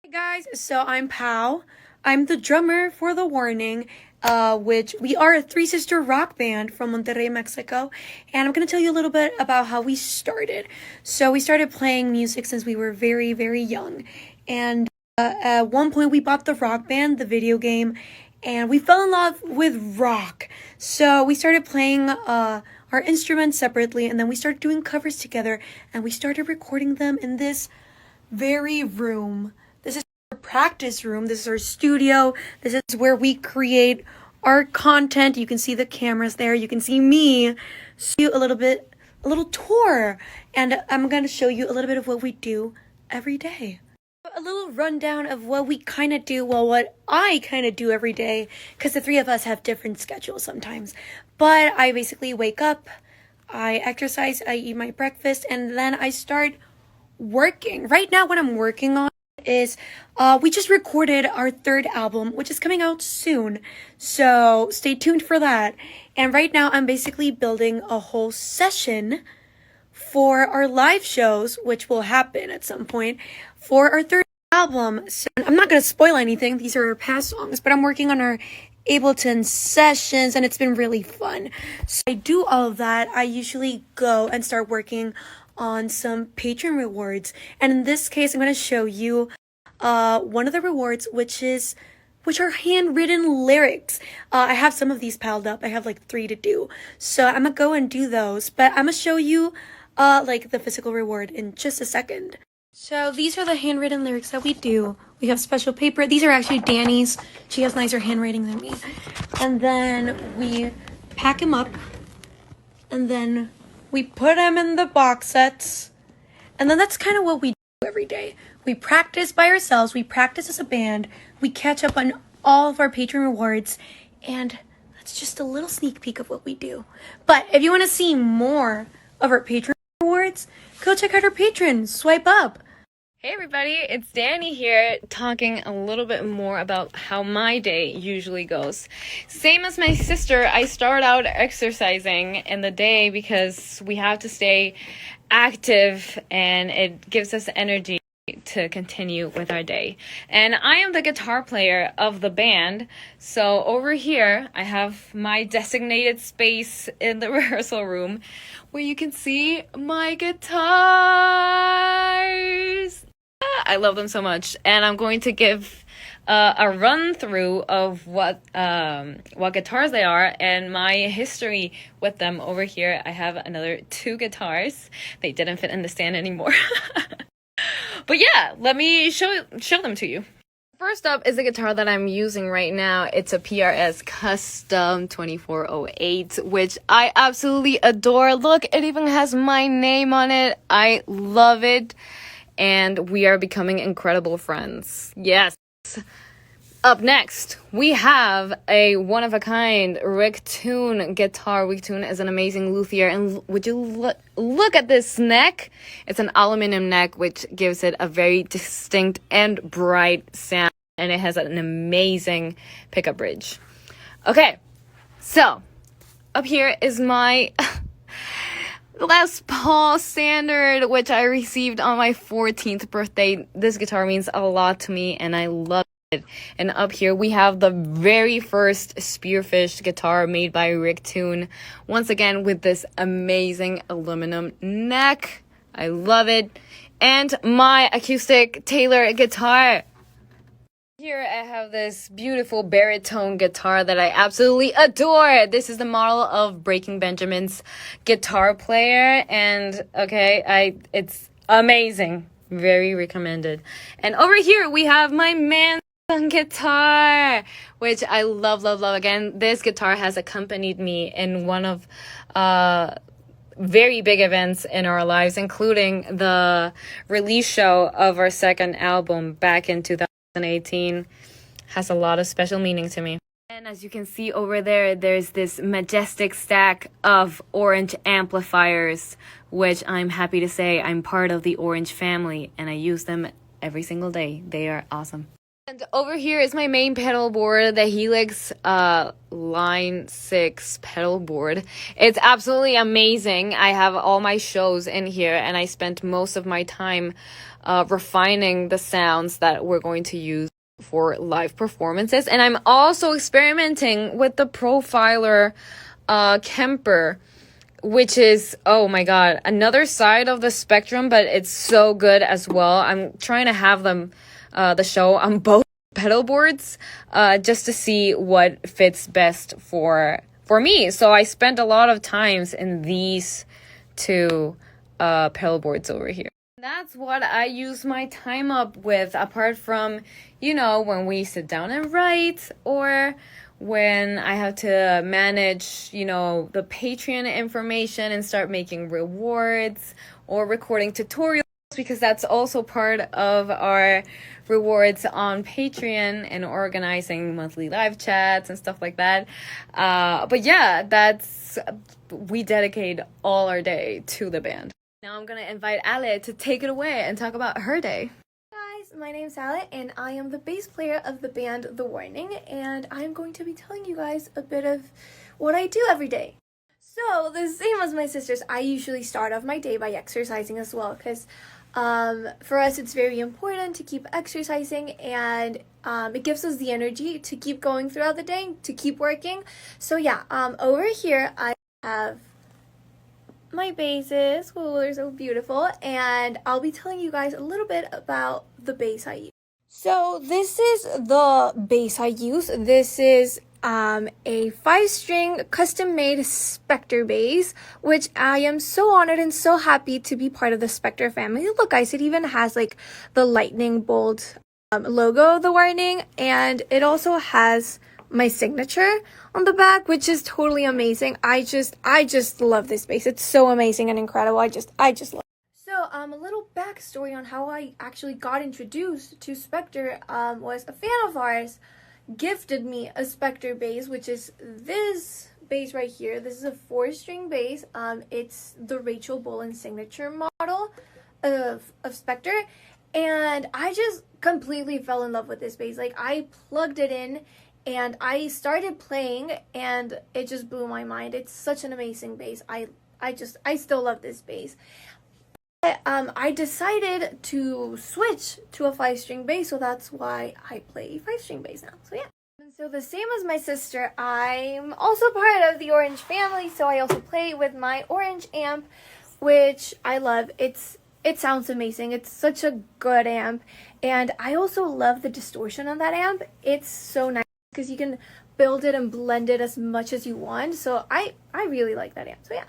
Hey guys, so I'm Pau. I'm the drummer for The Warning, which we are a three-sister rock band from Monterrey, Mexico. And I'm going to tell you a little bit about how we started. So we started playing music since we were very, very young. And at one point we bought the Rock Band, the video game, and we fell in love with rock. So we started playing our instruments separately, and then we started doing covers together, and we started recording them in this very room. This is our practice room. This is our studio. This is where we create our content. You can see the cameras there. You can see me. See a little tour. And I'm going to show you a little bit of what we do every day. A little rundown of what we kind of do, what I kind of do every day, because the three of us have different schedules sometimes. But I basically wake up, I exercise, I eat my breakfast, and then I start working. Right now, what I'm working on is we just recorded our third album, which is coming out soon. So stay tuned for that. And right now, I'm basically building a whole session for our live shows, which will happen at some point, for our third album. So I'm not going to spoil anything. These are our past songs, but I'm working on our Ableton sessions, and it's been really fun. So I do all of that. I usually go and start working on some patron rewards, and in this case I'm going to show you one of the rewards, which are handwritten lyrics. I have some of these piled up. I have like 3 to do, so I'm gonna go and do those, but I'm gonna show you like the physical reward in just a second. So these are the handwritten lyrics that we do. We have special paper. These are actually Danny's. She has nicer handwriting than me. And then we pack them up, and then we put them in the box sets, and then that's kind of what we do every day. We practice by ourselves, we practice as a band, we catch up on all of our patron rewards, and that's just a little sneak peek of what we do. But if you want to see more of our patron rewards, go check out our Patreon, swipe up. Hey everybody, it's Danny here, talking a little bit more about how my day usually goes. Same as my sister, I start out exercising in the day because we have to stay active and it gives us energy to continue with our day. And I am the guitar player of the band, so over here I have my designated space in the rehearsal room where you can see my guitars. I love them so much, and I'm going to give a run through of what guitars they are and my history with them. Over here I have another 2 guitars. They didn't fit in the stand anymore. But yeah, let me show them to you. First up is the guitar that I'm using right now. It's a PRS Custom 2408, which I absolutely adore. Look, it even has my name on it. I love it. And we are becoming incredible friends. Yes. Up next, we have a one-of-a-kind Rick Toon guitar. Rick Toon is an amazing luthier. And would you look at this neck? It's an aluminum neck, which gives it a very distinct and bright sound. And it has an amazing pickup bridge. Okay, so up here is my Les Paul Standard, which I received on my 14th birthday. This guitar means a lot to me, and I love it. And up here, we have the very first Spearfish guitar made by Rick Toon. Once again, with this amazing aluminum neck. I love it. And my acoustic Taylor guitar. Here I have this beautiful baritone guitar that I absolutely adore. This is the model of Breaking Benjamin's guitar player, and it's amazing. Very recommended. And over here we have my Manson guitar, which I love. Again, this guitar has accompanied me in one of very big events in our lives, including the release show of our second album back in 2018. Has a lot of special meaning to me. And as you can see over there, there's this majestic stack of orange amplifiers, which I'm happy to say I'm part of the Orange family, and I use them every single day. They are awesome. And over here is my main pedal board, the Helix Line 6 pedal board. It's absolutely amazing. I have all my shows in here, and I spent most of my time refining the sounds that we're going to use for live performances. And I'm also experimenting with the Profiler Kemper, which is, oh my god, another side of the spectrum, but it's so good as well. I'm trying to have them the show on both pedal boards just to see what fits best for me. So I spent a lot of times in these two pedal boards over here. That's what I use my time up with, apart from, you know, when we sit down and write, or when I have to manage, you know, the Patreon information and start making rewards, or recording tutorials, because that's also part of our rewards on Patreon, and organizing monthly live chats and stuff like that. But yeah, we dedicate all our day to the band. Now I'm gonna invite Ale to take it away and talk about her day. Guys, my name's Ale, and I am the bass player of the band The Warning, and I'm going to be telling you guys a bit of what I do every day. So, the same as my sisters, I usually start off my day by exercising as well, because for us it's very important to keep exercising, and it gives us the energy to keep going throughout the day, to keep working. So yeah, over here I have my basses. Oh, they're so beautiful, and I'll be telling you guys a little bit about the bass I use. So this is the bass I use. This is a 5-string custom-made Spectre bass, which I am so honored and so happy to be part of the Spectre family. Look guys, it even has like the lightning bolt logo of The Warning, and it also has my signature on the back, which is totally amazing. I just love this bass. It's so amazing and incredible. I just love it. So, a little backstory on how I actually got introduced to Spectre was a fan of ours gifted me a Spectre bass, which is this bass right here. This is a 4-string bass. It's the Rachel Bolan signature model of Spectre, and I just completely fell in love with this bass. Like, I plugged it in and I started playing, and it just blew my mind. It's such an amazing bass. I still love this bass. I decided to switch to a 5-string bass, so that's why I play 5-string bass now. So yeah. And so the same as my sister, I'm also part of the Orange family, so I also play with my Orange amp, which I love. It sounds amazing. It's such a good amp, and I also love the distortion on that amp. It's so nice because you can build it and blend it as much as you want. So I really like that amp. So yeah.